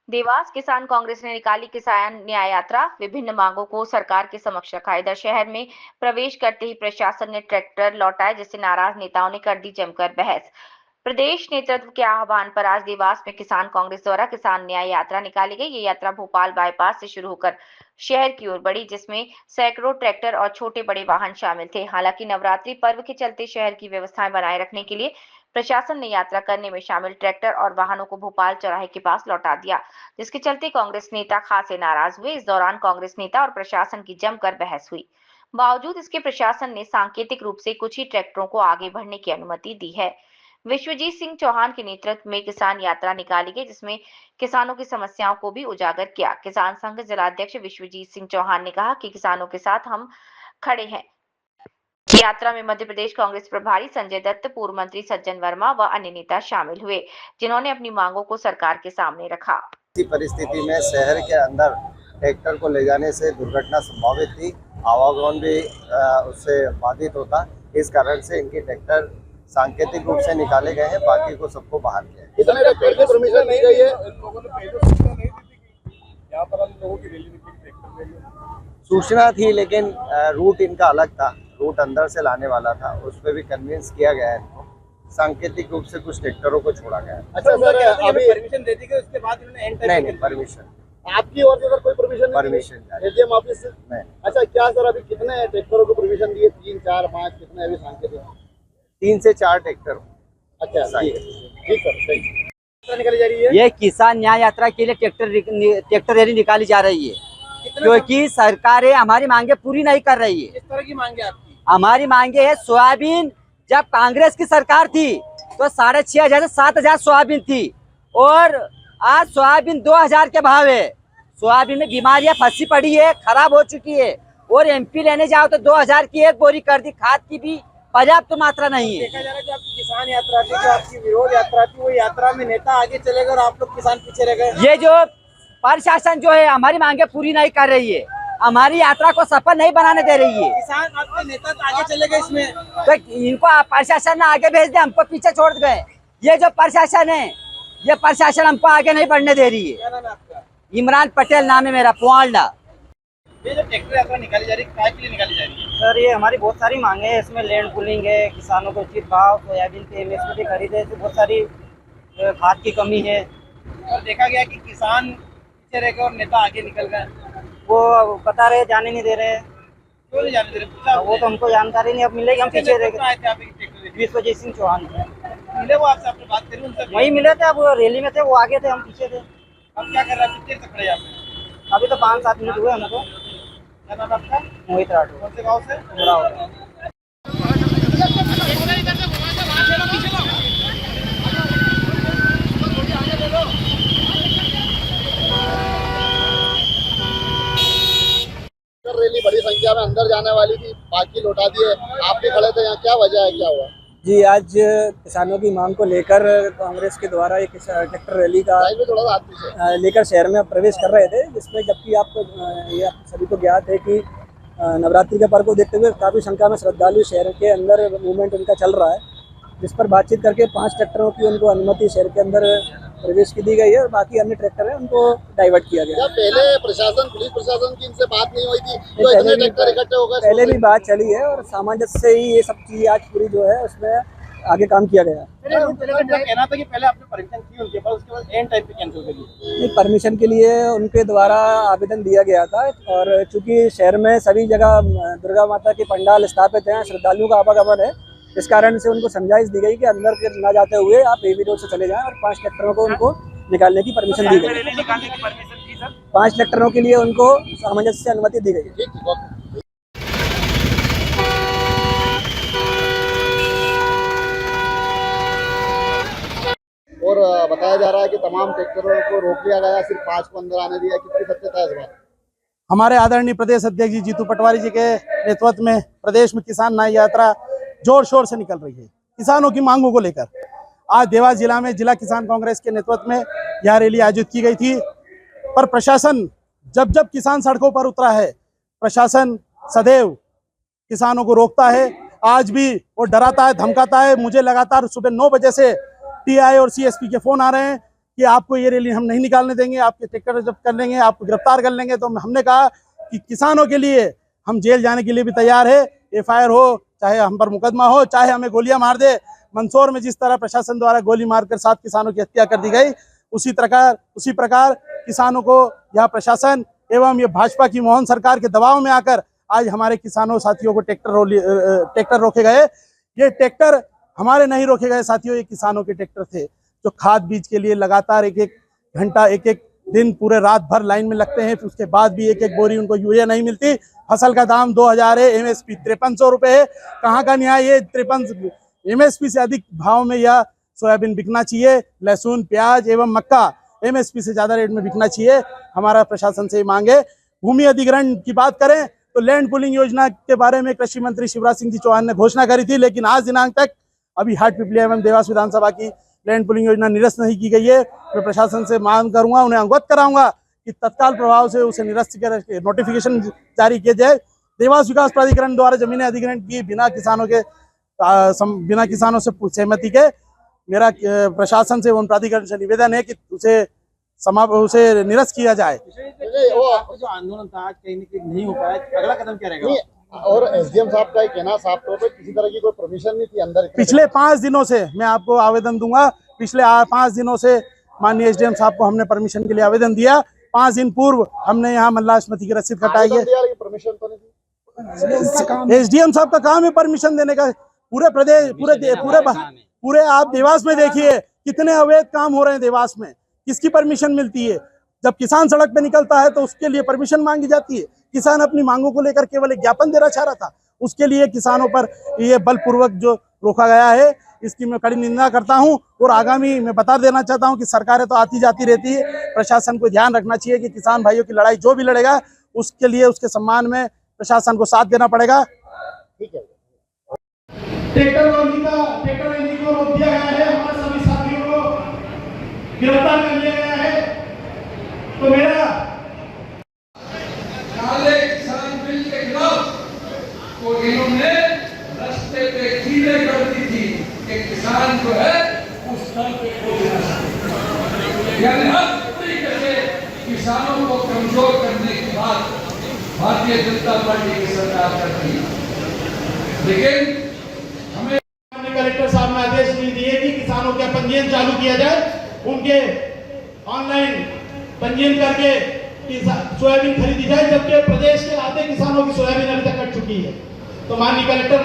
देवास किसान कांग्रेस ने निकाली किसान न्याय यात्रा। विभिन्न मांगों को सरकार के समक्ष रखा। इधर शहर में प्रवेश करते ही प्रशासन ने ट्रैक्टर लौटाए, जिससे नाराज नेताओं ने कर दी जमकर बहस। प्रदेश नेतृत्व के आह्वान पर आज देवास में किसान कांग्रेस द्वारा किसान न्याय यात्रा निकाली गई। ये यात्रा भोपाल बाईपास से शुरू होकर शहर की ओर बढ़ी, जिसमें सैकड़ों ट्रैक्टर और छोटे बड़े वाहन शामिल थे। हालांकि नवरात्रि पर्व के चलते शहर की व्यवस्थाएं बनाए रखने के लिए प्रशासन ने यात्रा करने में शामिल ट्रैक्टर और वाहनों को भोपाल चौराहे के पास लौटा दिया, जिसके चलते कांग्रेस नेता खासे नाराज हुए। इस दौरान कांग्रेस नेता और प्रशासन की जमकर बहस हुई। बावजूद इसके प्रशासन ने सांकेतिक रूप से कुछ ही ट्रैक्टरों को आगे बढ़ने की अनुमति दी है। विश्वजीत सिंह चौहान के नेतृत्व में किसान यात्रा निकाली गई, जिसमें किसानों की समस्याओं को भी उजागर किया। किसान संघ जिलाध्यक्ष विश्वजीत सिंह चौहान ने कहा कि किसानों के साथ हम खड़े हैं। यात्रा में मध्य प्रदेश कांग्रेस प्रभारी संजय दत्त, पूर्व मंत्री सज्जन वर्मा व अन्य नेता शामिल हुए, जिन्होंने अपनी मांगों को सरकार के सामने रखा। इसी परिस्थिति में शहर के अंदर ट्रैक्टर को ले जाने से दुर्घटना संभावित थी, आवागमन भी उससे बाधित होता। इस कारण से इनके ट्रैक्टर सांकेतिक रूप से निकाले गए हैं, बाकी को सबको बाहर किया है। इतने पहले परमिशन नहीं गई है, इन लोगों ने पहले सूचना नहीं दी थी कि यहाँ पर हम लोगों की रैली निकली ट्रैक्टर रैली। सूचना थी, लेकिन रूट इनका अलग था, रूट अंदर से लाने वाला था, उस पर भी कन्विंस किया गया है इनको। सांकेतिक रूप से कुछ ट्रैक्टरों को छोड़ा गया है। अच्छा सर, अभी परमिशन दे दी गई, उसके बाद इन्होंने एंड टाइम नहीं परमिशन आपकी ओर से सर कोई परमिशन एसडीएम ऑफिस से नहीं। अच्छा, क्या सर अभी कितने ट्रैक्टरों को परमिशन दिए? 3, 4, 5 कितने अभी सांकेतिक? 3 से 4 ट्रैक्टर। अच्छा ठीक सर, सही निकाली जा रही है। ये किसान न्याय यात्रा के लिए ट्रैक्टर रैली निकाली जा रही है, क्योंकि सरकारें हमारी मांगे पूरी नहीं कर रही है। किस तरह की मांगे आपकी? हमारी मांगे है, सोयाबीन जब कांग्रेस की सरकार थी तो 6,500 से 7,000 सोयाबीन थी, और आज सोयाबीन 2,000 के भाव है। सोयाबीन में बीमारियां फंसी पड़ी है, खराब हो चुकी है, और एमपी लेने जाओ तो 2,000 की एक बोरी कर दी। खाद की भी पर्याप्त मात्रा नहीं है। देखा जा रहा है कि आपकी किसान यात्रा थी, जो आपकी विरोध यात्रा थी, वो यात्रा में नेता आगे चले गए और आप लोग किसान पीछे रह गए। ये जो प्रशासन जो है हमारी मांगे पूरी नहीं कर रही है, हमारी यात्रा को सफल नहीं बनाने दे रही है। किसान आपके नेता आगे चले गए इसमें, तो इनको प्रशासन ने आगे भेज दिया, हमको पीछे छोड़ गए। ये जो प्रशासन है, ये प्रशासन हमको आगे नहीं बढ़ने दे रही है। क्या नाम है आपका? इमरान पटेल नाम है मेरा, पुआलडा। ये जो ट्रैक्टर यात्रा निकाली जा रही है, क्या के लिए निकाली जा रही है? सर, ये हमारी बहुत सारी मांगे हैं। इसमें लैंड पूलिंग है, किसानों को उचित भाव, सोयाबीन के एमएसपी खरीदे, तो बहुत सारी खाद की कमी है। और देखा गया कि किसान पीछे रह गए और नेता आगे निकल गए। वो बता रहे जाने नहीं दे रहे। क्यों नहीं जाने दे रहे? वो तो हमको जानकारी नहीं, अब मिलेगी, हम पीछे रह गए। विश्वजीत सिंह चौहान मिले वो आपसे, आपने बात करी उनसे? वही मिले थे, अब वो रैली में थे, वो आगे थे, हम पीछे थे। अब क्या कर रहे हैं? कितने तक खड़े आप? अभी तो 5-7 मिनट हुए हमको। क्या नाम आपका? मोहित राठौर। कौन से गाँव से? रैली बड़ी संख्या में अंदर जाने वाली थी, बाकी लौटा दिए, आप भी खड़े थे यहाँ, क्या वजह है, क्या हुआ? जी, आज किसानों की मांग को लेकर कांग्रेस के द्वारा एक ट्रैक्टर रैली का लेकर शहर में प्रवेश कर रहे थे, जिसमें जबकि ये सभी को ज्ञात है कि नवरात्रि के पर्व को देखते हुए काफ़ी संख्या में श्रद्धालु शहर के अंदर मूवमेंट उनका चल रहा है, जिस पर बातचीत करके 5 ट्रैक्टरों की उनको अनुमति शहर के अंदर प्रवेश की दी गई है, और बाकी अन्य ट्रैक्टर हैं उनको डाइवर्ट किया गया। पहले प्रशासन, पुलिस प्रशासन की इनसे बात नहीं हुई थी? तो इतने ट्रैक्टर इकट्ठे हो गए? पहले भी बात चली है, और सामंजस्य से ही ये सब चीज़ आज पूरी जो है उसमें आगे काम किया गया। कहना था कि पहले आपने परमिशन की उनके पास, उसके बाद एंड टाइम पे कैंसिल कर दी। नहीं, परमिशन के लिए उनके द्वारा आवेदन दिया गया था, और चूंकि शहर में सभी जगह दुर्गा माता के पंडाल स्थापित हैं, श्रद्धालुओं का आवागमन है, इस कारण से उनको समझाइश दी गई कि अंदर न जाते हुए आप एवी रोड से चले जाएं, और 5 ट्रैक्टरों को उनको निकालने की परमिशन दी गई। 5 ट्रैक्टरों के लिए उनको सामंजस्य से अनुमति दी गई है। और बताया जा रहा है कि तमाम ट्रैक्टरों को रोक लिया गया, सिर्फ 5 को अंदर आने दिया। कितनी सत्यता है इस बात? हमारे आदरणीय प्रदेश अध्यक्ष जी जीतू पटवारी जी के नेतृत्व में प्रदेश में किसान न्याय यात्रा जोर शोर से निकल रही है किसानों की मांगों को लेकर। आज देवास जिला में जिला किसान कांग्रेस के नेतृत्व में यह रैली आयोजित की गई थी, पर प्रशासन जब किसान सड़कों पर उतरा है, प्रशासन सदैव किसानों को रोकता है। आज भी वो डराता है, धमकाता है। मुझे लगातार सुबह 9 बजे से टीआई और सीएसपी के फोन आ रहे हैं कि आपको ये रैली हम नहीं निकालने देंगे, आपके ट्रैक्टर जब्त कर लेंगे, आपको गिरफ्तार कर लेंगे। तो हमने कहा कि किसानों के लिए हम जेल जाने के लिए भी तैयार है, एफआईआर हो, चाहे हम पर मुकदमा हो, चाहे हमें गोलियां मार दे। मंदसौर में जिस तरह प्रशासन द्वारा गोली मारकर 7 किसानों की हत्या कर दी गई, उसी प्रकार किसानों को यह प्रशासन एवं ये भाजपा की मोहन सरकार के दबाव में आकर आज हमारे किसानों साथियों को ट्रैक्टर रोके गए। ये ट्रैक्टर हमारे नहीं रोके गए साथियों, ये किसानों के ट्रैक्टर थे जो खाद बीज के लिए लगातार एक घंटा एक दिन पूरे रात भर लाइन में लगते हैं। उसके बाद भी एक बोरी उनको यूरिया नहीं मिलती। फसल का दाम 2000 है, एमएसपी 5300 रुपए है। कहाँ का न्याय? ये 53 एमएसपी से अधिक भाव में यह सोयाबीन बिकना चाहिए। लहसुन, प्याज एवं मक्का एमएसपी से ज्यादा रेट में बिकना चाहिए। हमारा प्रशासन से मांग है। भूमि अधिग्रहण की बात करें तो लैंड पुलिंग योजना के बारे में कृषि मंत्री शिवराज सिंह जी चौहान ने घोषणा करी थी, लेकिन आज दिनांक तक अभी हाटपिपलिया एवं देवास विधानसभा की लैंड पुलिंग योजना निरस्त नहीं की गई है। मैं प्रशासन से मांग करूंगा, उन्हें अवगत कराऊंगा कि तत्काल प्रभाव से उसे निरस्त कर नोटिफिकेशन जारी किया जाए। देवास विकास प्राधिकरण द्वारा जमीनें अधिग्रहण की बिना किसानों से सहमति के मेरा प्रशासन से उन प्राधिकरण से निवेदन है कि उसे निरस्त किया जाए। जो आंदोलन था आज कहीं नहीं हो पाया, अगला कदम क्या रहेगा? और एसडीएम साहब का कहना साफ तौर पे किसी तरह की कोई परमिशन नहीं थी अंदर। पिछले 5 दिनों से मैं आपको आवेदन दूंगा। पिछले 5 दिनों से माननीय एसडीएम साहब को हमने परमिशन के लिए आवेदन दिया। 5 दिन पूर्व हमने यहाँ मल्लास्मृति की रसीद कटाई है। परमिशन तो नहीं थी। एसडीएम साहब का काम है परमिशन देने का। पूरे प्रदेश पूरे आप देवास में देखिए कितने अवैध काम हो रहे हैं देवास में। किसकी परमिशन मिलती है? जब किसान सड़क पे निकलता है तो उसके लिए परमिशन मांगी जाती है। किसान अपनी मांगों को लेकर केवल एक ज्ञापन देना चाह रहा था, उसके लिए किसानों पर ये बलपूर्वक जो रोका गया है, इसकी मैं कड़ी निंदा करता हूं। और आगामी मैं बता देना चाहता हूं कि सरकारें तो आती जाती रहती है, प्रशासन को ध्यान रखना चाहिए कि किसान भाइयों की लड़ाई जो भी लड़ेगा उसके लिए उसके सम्मान में प्रशासन को साथ देना पड़ेगा। ठीक है। ट्रैक्टर रैली को रोक दिया गया है, हमारे सभी साथियों को गिरफ्तार कर लिया गया है। तो मेरा काले किसान बिल के खिलाफ तो इन्होंने रास्ते पे कीले कर दी थी कि किसान जो है उस दल पे यानी हर तरीके से किसानों को कमजोर करने की बात भारतीय जनता पार्टी की सरकार करती है। लेकिन हमें कलेक्टर साहब ने आदेश नहीं दिए कि किसानों का पंजीयन चालू किया जाए, उनके ऑनलाइन पंजीयन करके सोयाबीन खरीदी जाए, जबकि प्रदेश के आधे किसानों की सोयाबीन अभी तक कट चुकी है। तो माननीय कलेक्टर